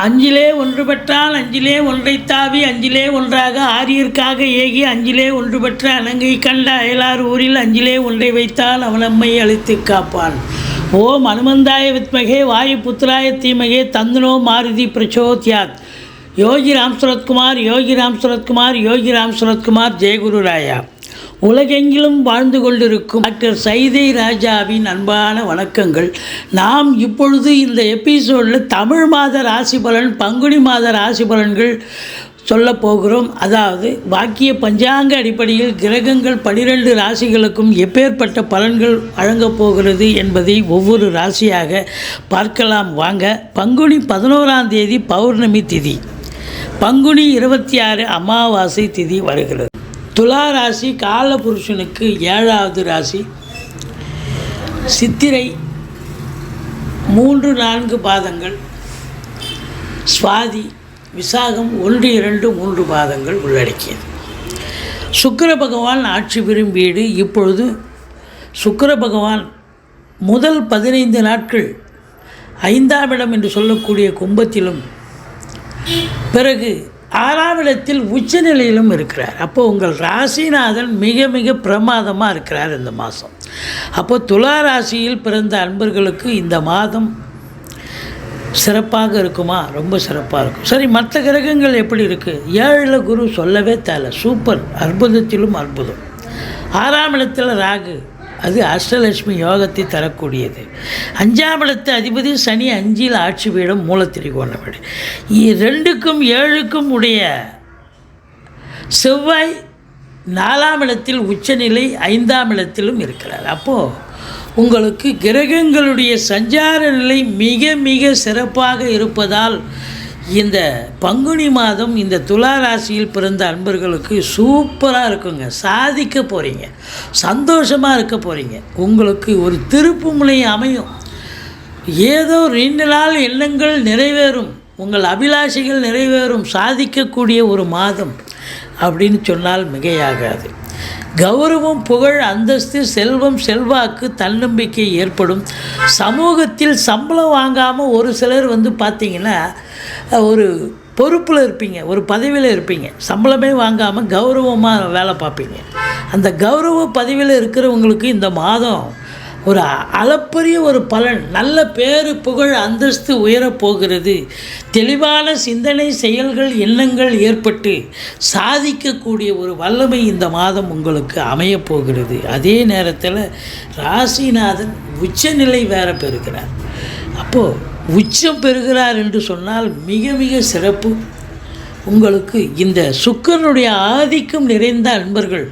அஞ்சிலே ஒன்று பெற்றால் அஞ்சிலே ஒன்றைத் தாவி அஞ்சிலே ஒன்றாக ஆரியர்க்காக ஏகி அஞ்சிலே ஒன்று பெற்ற அலங்கை கண்ட அயலார் ஊரில் அஞ்சிலே ஒன்றை வைத்தால் அவன் நம்மை அழித்து காப்பான். ஓம் அனுமந்தாய வித்மகே வாயு புத்திராய தீமகே தந்தனோ மாருதி பிரச்சோத்யாத். யோகி ராம் சுரத்குமார் யோகி ராம் சுரத்குமார் யோகி ராம் சுரத்குமார் ஜெயகுரு ராயா. உலகெங்கிலும் வாழ்ந்து கொண்டிருக்கும் டாக்டர் சைதை ராஜாவின் அன்பான வணக்கங்கள். நாம் இப்பொழுது இந்த எபிசோடில் தமிழ் மாத ராசி பலன், பங்குனி மாத ராசி பலன்கள் சொல்லப் போகிறோம். அதாவது வாக்கிய பஞ்சாங்க அடிப்படையில் கிரகங்கள் 12 ராசிகளுக்கும் எப்பேற்பட்ட பலன்கள் வழங்கப் போகிறது என்பதை ஒவ்வொரு ராசியாக பார்க்கலாம் வாங்க. பங்குனி 11ஆம் தேதி பௌர்ணமி திதி, பங்குனி 26 அமாவாசை திதி வருகிறது. துலா ராசி காலபுருஷனுக்கு 7வது ராசி. சித்திரை 3-4 பாதங்கள், சுவாதி விசாகம் 1-2-3 பாதங்கள் உள்ளடக்கியது. சுக்கிர பகவான் ஆட்சி பெறும் வீடு. இப்பொழுது சுக்கிர பகவான் முதல் 15 நாட்கள் 5ஆம் இடம் என்று சொல்லக்கூடிய கும்பத்திலும், பிறகு 6ஆம் இடத்தில் உச்சநிலையிலும் இருக்கிறார். அப்போது உங்கள் ராசிநாதன் மிக மிக பிரமாதமாக இருக்கிறார் இந்த மாதம். அப்போது துலா ராசியில் பிறந்த அன்பர்களுக்கு இந்த மாதம் சிறப்பாக இருக்குமா? ரொம்ப சிறப்பாக இருக்கும். சரி, மற்ற கிரகங்கள் எப்படி இருக்குது? 7ல் குரு சொல்லவே தேவை, சூப்பர், அற்புதத்திலும் அற்புதம். 6ஆம் இடத்தில் ராகு, அது அஷ்டலட்சுமி யோகத்தை தரக்கூடியது. 5ஆம் இடத்து அதிபதி சனி 5இல் ஆட்சி பீடம், மூலத்திரிகோண வீடு. 2க்கும் 7க்கும் உடைய செவ்வாய் 4ஆம் இடத்தில் உச்சநிலை, 5ஆம் இடத்திலும் இருக்கிறார். அப்போது உங்களுக்கு கிரகங்களுடைய சஞ்சார நிலை மிக மிக சிறப்பாக இருப்பதால் இந்த பங்குனி மாதம் இந்த துலா ராசியில் பிறந்த அன்பர்களுக்கு சூப்பராக இருக்குங்க. சாதிக்க போகிறீங்க, சந்தோஷமாக இருக்க போகிறீங்க. உங்களுக்கு ஒரு திருப்புமுனை அமையும். ஏதோ 2 நாள் எண்ணங்கள் நிறைவேறும், உங்கள் அபிலாஷைகள் நிறைவேறும், சாதிக்கக்கூடிய ஒரு மாதம் அப்படின்னு சொன்னால் மிகையாகாது. கௌரவம், புகழ், அந்தஸ்து, செல்வம், செல்வாக்கு, தன்னம்பிக்கை ஏற்படும். சமூகத்தில் சம்பளம் வாங்காமல் ஒரு சிலர் பார்த்திங்கன்னா ஒரு பொறுப்பில் இருப்பீங்க, ஒரு பதவியில் இருப்பீங்க, சம்பளமே வாங்காமல் கௌரவமாக வேலை பார்ப்பீங்க. அந்த கௌரவ பதவியில் இருக்கிறவங்களுக்கு இந்த மாதம் ஒரு அளப்பரிய ஒரு பலன், நல்ல பேர், புகழ், அந்தஸ்து உயரப்போகிறது. தெளிவான சிந்தனை, செயல்கள், எண்ணங்கள் ஏற்பட்டு சாதிக்கக்கூடிய ஒரு வல்லமை இந்த மாதம் உங்களுக்கு அமையப்போகிறது. அதே நேரத்தில் ராசிநாதன் உச்சநிலை வேறு பெறுகிறார். அப்போது உச்சம் பெறுகிறார் என்று சொன்னால் மிக மிக சிறப்பு. உங்களுக்கு இந்த சுக்கிரனுடைய ஆதிக்கம் நிறைந்த அன்பர்கள்,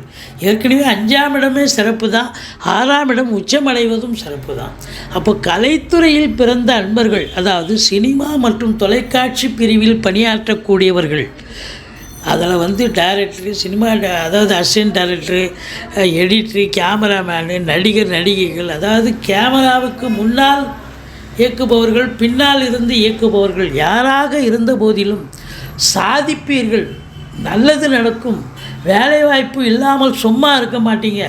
ஏற்கனவே 5ஆம் இடமே சிறப்பு தான், 6ஆம் இடம் உச்சமடைவதும் சிறப்பு தான். அப்போ கலைத்துறையில் பிறந்த அன்பர்கள், அதாவது சினிமா மற்றும் தொலைக்காட்சி பிரிவில் பணியாற்றக்கூடியவர்கள், அதில் டைரக்டரு, சினிமா அதாவது அசிஸ்டன்ட் டைரக்டரு, எடிட்டரு, கேமராமேனு, நடிகர், நடிகைகள், அதாவது கேமராவுக்கு முன்னால் இயக்குபவர்கள், பின்னால் இருந்து இயக்குபவர்கள், யாராக இருந்த போதிலும் சாதிப்பீர்கள், நல்லது நடக்கும். வேலைவாய்ப்பு இல்லாமல் சும்மா இருக்க மாட்டீங்க.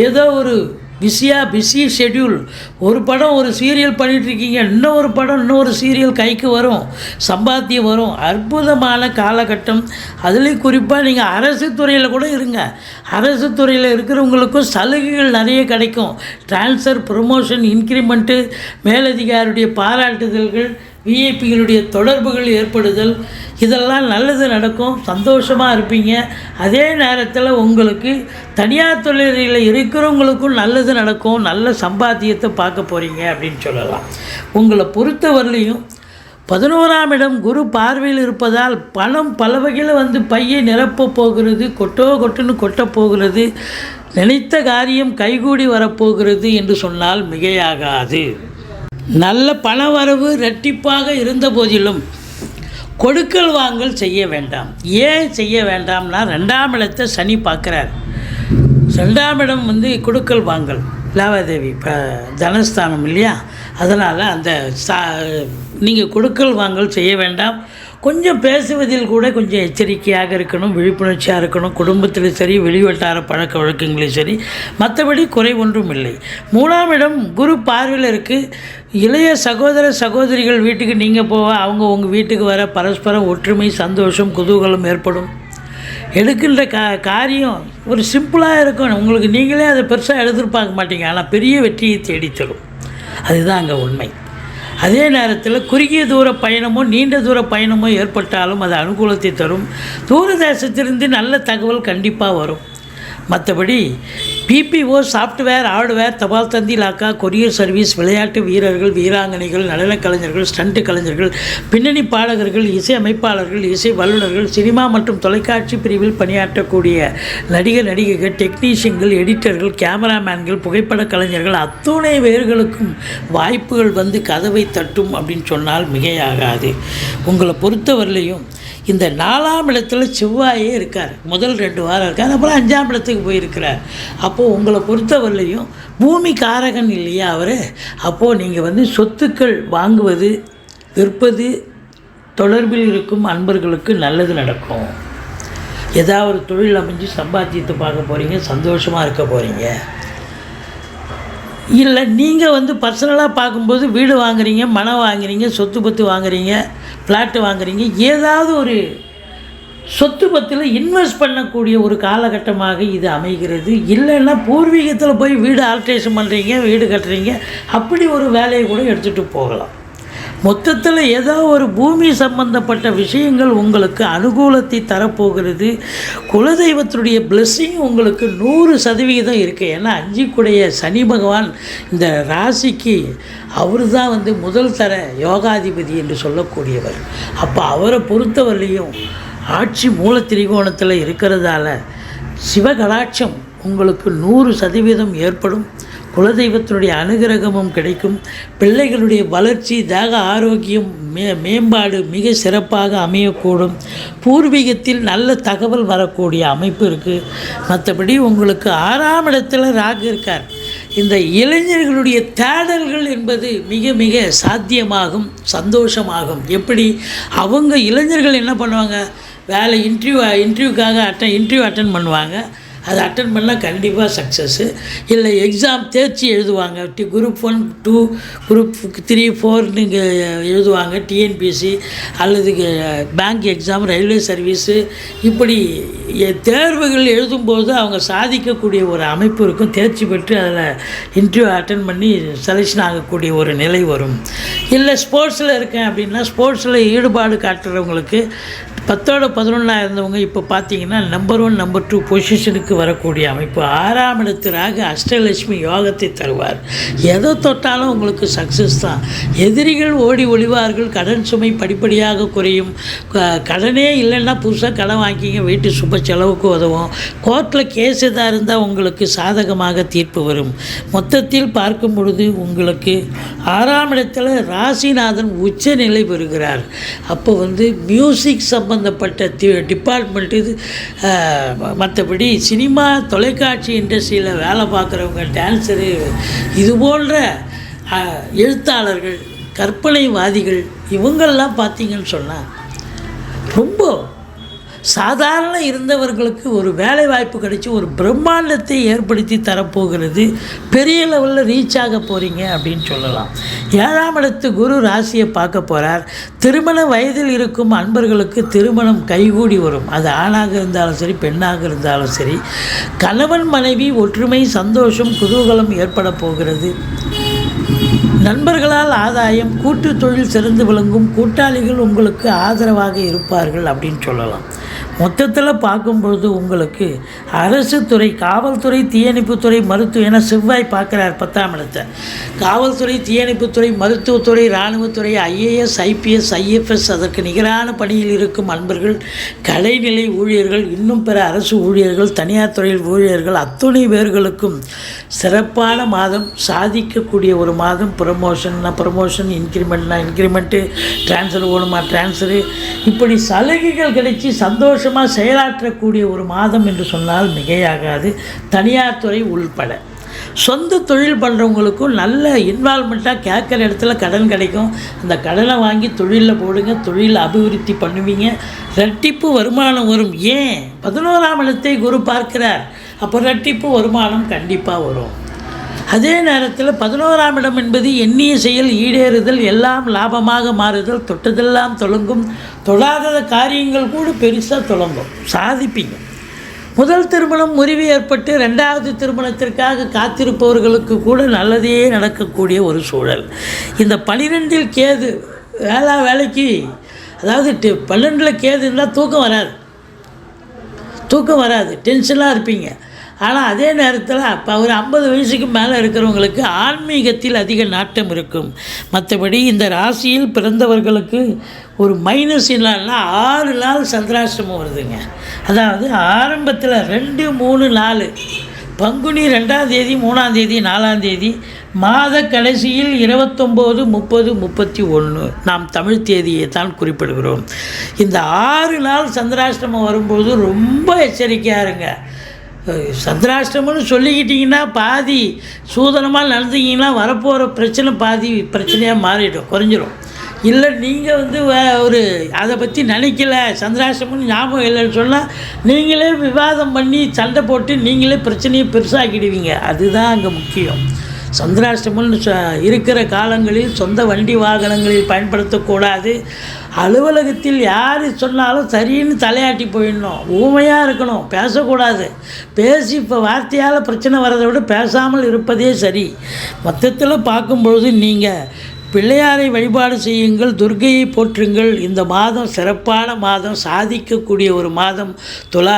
ஏதோ ஒரு பிஸி ஷெட்யூல், ஒரு படம் ஒரு சீரியல் பண்ணிகிட்ருக்கீங்க, இன்னொரு படம் இன்னொரு சீரியல் கைக்கு வரும், சம்பாத்தியம் வரும். அற்புதமான காலகட்டம். அதுலேயும் குறிப்பாக நீங்கள் அரசு துறையில் கூட இருங்க. அரசு துறையில் இருக்கிறவங்களுக்கும் சலுகைகள் நிறைய கிடைக்கும். ட்ரான்ஸ்ஃபர், ப்ரொமோஷன், இன்க்ரிமெண்ட்டு, மேலதிகாரியுடைய பாராட்டுதல்கள், விஐபிகளுடைய தொடர்புகள் ஏற்படுதல், இதெல்லாம் நல்லது நடக்கும். சந்தோஷமாக இருப்பீங்க. அதே நேரத்தில் உங்களுக்கு தனியார் தொழிலில் இருக்கிறவங்களுக்கும் நல்லது நடக்கும். நல்ல சம்பாத்தியத்தை பார்க்க போகிறீங்க அப்படின்னு சொல்லலாம். உங்களை பொறுத்தவரையிலையும் 11ஆம் இடம் குரு பார்வையில் இருப்பதால் பணம் பல வகையில் பையை நிரப்ப போகிறது. கொட்டுன்னு கொட்டப் போகிறது. நினைத்த காரியம் கைகூடி வரப்போகிறது என்று சொன்னால் மிகையாகாது. நல்ல பண வரவு இரட்டிப்பாக இருந்த போதிலும் கொடுக்கல் வாங்கல் செய்ய வேண்டாம். ஏன் செய்ய வேண்டாம்னா, 2ஆம் இடத்தை சனி பார்க்குறார். 2ஆம் இடம் கொடுக்கல் வாங்கல். லாவாதேவி இப்போ தனஸ்தானம் இல்லையா, அதனால் அந்த நீங்கள் கொடுக்கல் வாங்கல் செய்ய வேண்டாம். கொஞ்சம் பேசுவதில் கூட கொஞ்சம் எச்சரிக்கையாக இருக்கணும், விழிப்புணர்ச்சியாக இருக்கணும். குடும்பத்திலும் சரி, வெளிவட்டார பழக்க வழக்கங்களையும் சரி, மற்றபடி குறை ஒன்றும் இல்லை. 3ஆம் இடம் குரு பார்வையில் இருக்குது. இளைய சகோதர சகோதரிகள் வீட்டுக்கு நீங்கள் போக, அவங்க உங்கள் வீட்டுக்கு வர, பரஸ்பர ஒற்றுமை, சந்தோஷம், குதூகலம் ஏற்படும். எடுக்கின்ற காரியம் ஒரு சிம்பிளாக இருக்கும். உங்களுக்கு நீங்களே அதை பெருசாக எதிர்பார்க்க மாட்டீங்க, ஆனால் பெரிய வெற்றியை தேடித்தரும். அதுதான் அங்கே உண்மை. அதே நேரத்தில் குறுகிய தூர பயணமோ நீண்ட தூர பயணமோ ஏற்பட்டாலும் அது அனுகூலத்தை தரும். தூர தேசத்திலிருந்து நல்ல தகவல் கண்டிப்பாக வரும். மற்றபடி பிபிஓ, சாஃப்ட்வேர், ஹார்ட்வேர், தபால் தந்தி இலாக்கா, கொரியர் சர்வீஸ், விளையாட்டு வீரர்கள், வீராங்கனைகள், நடன கலைஞர்கள், ஸ்டண்ட் கலைஞர்கள், பின்னணி பாடகர்கள், இசை அமைப்பாளர்கள், இசை வல்லுநர்கள், சினிமா மற்றும் தொலைக்காட்சி பிரிவில் பணியாற்றக்கூடிய நடிகர் நடிகைகள், டெக்னீஷியன்கள், எடிட்டர்கள், கேமராமேன்கள், புகைப்பட கலைஞர்கள், அத்துணை பேர்களுக்கும் வாய்ப்புகள் வந்து கதவை தட்டும் அப்படின்னு சொன்னால் மிகையாகாது. உங்களை பொறுத்தவரையிலையும் இந்த 4ஆம் இடத்துல செவ்வாயே இருக்கார். முதல் 2 வாரம் இருக்கார், அப்புறம் 5ஆம் இடத்துக்கு போயிருக்கிறார். அப்போது உங்களை பொறுத்தவரையிலையும் பூமி காரகன் இல்லையா அவர். அப்போது நீங்கள் வந்து சொத்துக்கள் வாங்குவது, விற்பது தொடர்பில் இருக்கும் அன்பர்களுக்கு நல்லது நடக்கும். ஏதாவது ஒரு தொழில் அமைஞ்சு சம்பாத்தியத்தை பார்க்க போகிறீங்க, சந்தோஷமாக இருக்க போகிறீங்க. இல்லை நீங்கள் வந்து பர்சனலாக பார்க்கும்போது வீடு வாங்குறீங்க, மனம் வாங்குறீங்க, சொத்து பத்து வாங்குறீங்க, ஃப்ளாட்டு வாங்குறீங்க, ஏதாவது ஒரு சொத்து பத்தில் இன்வெஸ்ட் பண்ணக்கூடிய ஒரு காலகட்டமாக இது அமைகிறது. இல்லைன்னா பூர்வீகத்தில் போய் வீடு ஆல்ட்ரேஷன் பண்ணுறீங்க, வீடு கட்டுறீங்க, அப்படி ஒரு வேலையை கூட எடுத்துகிட்டு போகலாம். மொத்தத்தில் ஏதோ ஒரு பூமி சம்பந்தப்பட்ட விஷயங்கள் உங்களுக்கு அனுகூலத்தை தரப்போகிறது. குலதெய்வத்தினுடைய பிளெஸ்ஸிங் உங்களுக்கு 100% இருக்குது. ஏன்னா 5 சனி பகவான் இந்த ராசிக்கு அவர் தான் வந்து முதல் தர யோகாதிபதி என்று சொல்லக்கூடியவர். அப்போ அவரை பொறுத்தவரையிலையும் ஆட்சி மூல திரிகோணத்தில் இருக்கிறதால சிவகடாட்சம் உங்களுக்கு 100% ஏற்படும். குலதெய்வத்தினுடைய அனுகிரகமும் கிடைக்கும். பிள்ளைகளுடைய வளர்ச்சி, தேக ஆரோக்கியம், மேம்பாடு மிக சிறப்பாக அமையக்கூடும். பூர்வீகத்தில் நல்ல தகவல் வரக்கூடிய அமைப்பு இருக்குது. மற்றபடி உங்களுக்கு 6ஆம் இடத்துல ராகு இருக்கார். இந்த இளைஞர்களுடைய தேடல்கள் என்பது மிக மிக சாத்தியமாகும், சந்தோஷமாகும். எப்படி அவங்க இளைஞர்கள் என்ன பண்ணுவாங்க, வேலை இன்டர்வியூக்காக இன்டர்வியூ அட்டன் பண்ணுவாங்க. அதை அட்டன் பண்ணால் கண்டிப்பாக சக்ஸஸ்ஸு. இல்லை எக்ஸாம் தேர்ச்சி எழுதுவாங்க, குரூப் 1, 2, குரூப் 3, 4 எழுதுவாங்க, டிஎன்பிஎஸ்சி அல்லது பேங்க் எக்ஸாம், ரயில்வே சர்வீஸு, இப்படி தேர்வுகள் எழுதும்போது அவங்க சாதிக்கக்கூடிய ஒரு அமைப்பு இருக்கும். தேர்ச்சி பெற்று அதில் இன்டர்வியூ அட்டன் பண்ணி செலெக்ஷன் ஆகக்கூடிய ஒரு நிலை வரும். இல்லை ஸ்போர்ட்ஸில் இருக்கேன் அப்படின்னா ஸ்போர்ட்ஸில் ஈடுபாடு காட்டுறவங்களுக்கு 10ஓட 11ஆக இருந்தவங்க இப்போ பார்த்தீங்கன்னா நம்பர் 1, நம்பர் 2 பொசிஷனுக்கு வரக்கூடிய அமைப்பு. 6ஆம் இடத்து ராகு அஷ்டலட்சுமி யோகத்தை தருவார். எதை தொட்டாலும் உங்களுக்கு சக்ஸஸ் தான். எதிரிகள் ஓடி ஒளிவார்கள். கடன் சுமை படிப்படியாக குறையும். கடனே இல்லைன்னா புதுசாக கடன் வாங்கிங்க, வீட்டு சுப செலவுக்கு உதவும். கோர்ட்டில் கேஸ் எதாக இருந்தால் உங்களுக்கு சாதகமாக தீர்ப்பு வரும். மொத்தத்தில் பார்க்கும் பொழுது உங்களுக்கு 6ஆம் இடத்துல ராசிநாதன் உச்ச நிலை பெறுகிறார். அப்போ வந்து மியூசிக் சம்பந்தப்பட்ட டிபார்ட்மெண்ட் இது. மற்றபடி சினிமா, தொலைக்காட்சி இண்டஸ்ட்ரியில் வேலை பார்க்குறவங்க, டான்ஸரு, இது போன்ற எழுத்தாளர்கள், கற்பனைவாதிகள், இவங்கள்லாம் பார்த்திங்கன்னு சொன்னால் ரொம்ப சாதாரண இருந்தவர்களுக்கு ஒரு வேலை வாய்ப்பு கிடைச்சி ஒரு பிரம்மாண்டத்தை ஏற்படுத்தி தரப்போகிறது. பெரிய லெவலில் ரீச் ஆக போகிறீங்க அப்படின்னு சொல்லலாம். 7ஆம் இடத்து குரு ராசியை பார்க்க போகிறார். திருமண வயதில் இருக்கும் அன்பர்களுக்கு திருமணம் கைகூடி வரும். அது ஆணாக இருந்தாலும் சரி, பெண்ணாக இருந்தாலும் சரி. கணவன் மனைவி ஒற்றுமை, சந்தோஷம், குதூகலம் ஏற்பட போகிறது. நண்பர்களால் ஆதாயம், கூட்டு தொழில் சிறந்து விளங்கும். கூட்டாளிகள் உங்களுக்கு ஆதரவாக இருப்பார்கள் அப்படின்னு சொல்லலாம். மொத்தத்தில் பார்க்கும்பொழுது உங்களுக்கு அரசு துறை, காவல்துறை, தீயணைப்புத்துறை, மருத்துவம், என செவ்வாய் பார்க்குறார் 10ஆம் இடத்தை. காவல்துறை, தீயணைப்புத்துறை, மருத்துவத்துறை, இராணுவத்துறை, ஐஏஎஸ், ஐபிஎஸ், ஐஎஃப்எஸ், அதற்கு நிகரான பணியில் இருக்கும் அன்பர்கள், கலைநிலை ஊழியர்கள், இன்னும் பிற அரசு ஊழியர்கள், தனியார் துறையில் ஊழியர்கள், அத்துணை பேர்களுக்கும் சிறப்பான மாதம். சாதிக்கக்கூடிய ஒரு மாதம். ப்ரமோஷன், இன்க்ரிமெண்ட்டு, ட்ரான்ஸ்ஃபர் ஓணுமா ட்ரான்ஸ்ஃபரு, இப்படி சலுகைகள் கிடைச்சி சந்தோஷமாக செயலாற்றக்கூடிய ஒரு மாதம் என்று சொன்னால் மிகையாகாது. தனியார் துறை உள்பட சொந்த தொழில் பண்ணுறவங்களுக்கும் நல்ல இன்வால்மெண்ட்டாக கேட்குற இடத்துல கடன் கிடைக்கும். அந்த கடனை வாங்கி தொழிலில் போடுங்க, தொழில் அபிவிருத்தி பண்ணுவீங்க, ரெட்டிப்பு வருமானம் வரும். ஏன் 11ஆம் இடத்தை குரு பார்க்கிறார், அப்போ ரெட்டிப்பு வருமானம் கண்டிப்பாக வரும். அதே நேரத்தில் 11ஆம் இடம் என்பது எண்ணிய செயல் ஈடேறுதல், எல்லாம் லாபமாக மாறுதல், தொட்டதெல்லாம் தொடங்கும், தொடாத காரியங்கள் கூட பெருசாக தொடங்கும், சாதிப்பீங்க. முதல் திருமணம் முறிவு ஏற்பட்டு 2வது திருமணத்திற்காக காத்திருப்பவர்களுக்கு கூட நல்லதே நடக்கக்கூடிய ஒரு சூழல். இந்த 12இல் கேது வேலைக்கு, அதாவது 12இல் கேது இருந்தால் தூக்கம் வராது, டென்ஷனாக இருப்பீங்க. ஆனால் அதே நேரத்தில் இப்போ ஒரு 50 வயசுக்கு மேலே இருக்கிறவங்களுக்கு ஆன்மீகத்தில் அதிக நாட்டம் இருக்கும். மற்றபடி இந்த ராசியில் பிறந்தவர்களுக்கு ஒரு மைனஸ் என்னன்னா 6 நாள் சந்திராஷ்டமம் வருதுங்க. அதாவது ஆரம்பத்தில் 2, 3, 4 பங்குனி 2ஆம் தேதி, 3ஆம் தேதி, 4ஆம் தேதி, மாத கடைசியில் 29, 30, 31 நாம் தமிழ் தேதியை தான் குறிப்பிடுகிறோம். இந்த 6 நாள் சந்திராஷ்டமம் வரும்போது ரொம்ப எச்சரிக்கையாக இருங்க. சந்திராஷ்டமம்னு சொல்லிக்கிட்டிங்கன்னா பாதி சூதனமாக நடந்தீங்கன்னா வரப்போகிற பிரச்சனை பாதி பிரச்சனையாக மாறிடும், குறைஞ்சிரும். இல்லை நீங்கள் ஒரு அதை பற்றி நினைக்கல, சந்திராஷ்டமம்னு ஞாபகம் இல்லைன்னு சொன்னால் நீங்களே விவாதம் பண்ணி சண்டை போட்டு நீங்களே பிரச்சனையை பெருசாக்கிடுவீங்க. அதுதான் அங்கே முக்கியம். சந்திராஷ்டமம்னு இருக்கிற காலங்களில் சொந்த வண்டி வாகனங்களில் பயன்படுத்தக்கூடாது. அலுவலகத்தில் யார் சொன்னாலும் சரின்னு தலையாட்டி போயிடணும், ஊமையாக இருக்கணும், பேசக்கூடாது. பேசி இப்போ வார்த்தையால் பிரச்சனை வர்றதை விட பேசாமல் இருப்பதே சரி. மொத்தத்தில் பார்க்கும்பொழுது நீங்கள் பிள்ளையாரை வழிபாடு செய்யுங்கள், துர்க்கையை போற்றுங்கள். இந்த மாதம் சிறப்பான மாதம், சாதிக்கக்கூடிய ஒரு மாதம் துலா.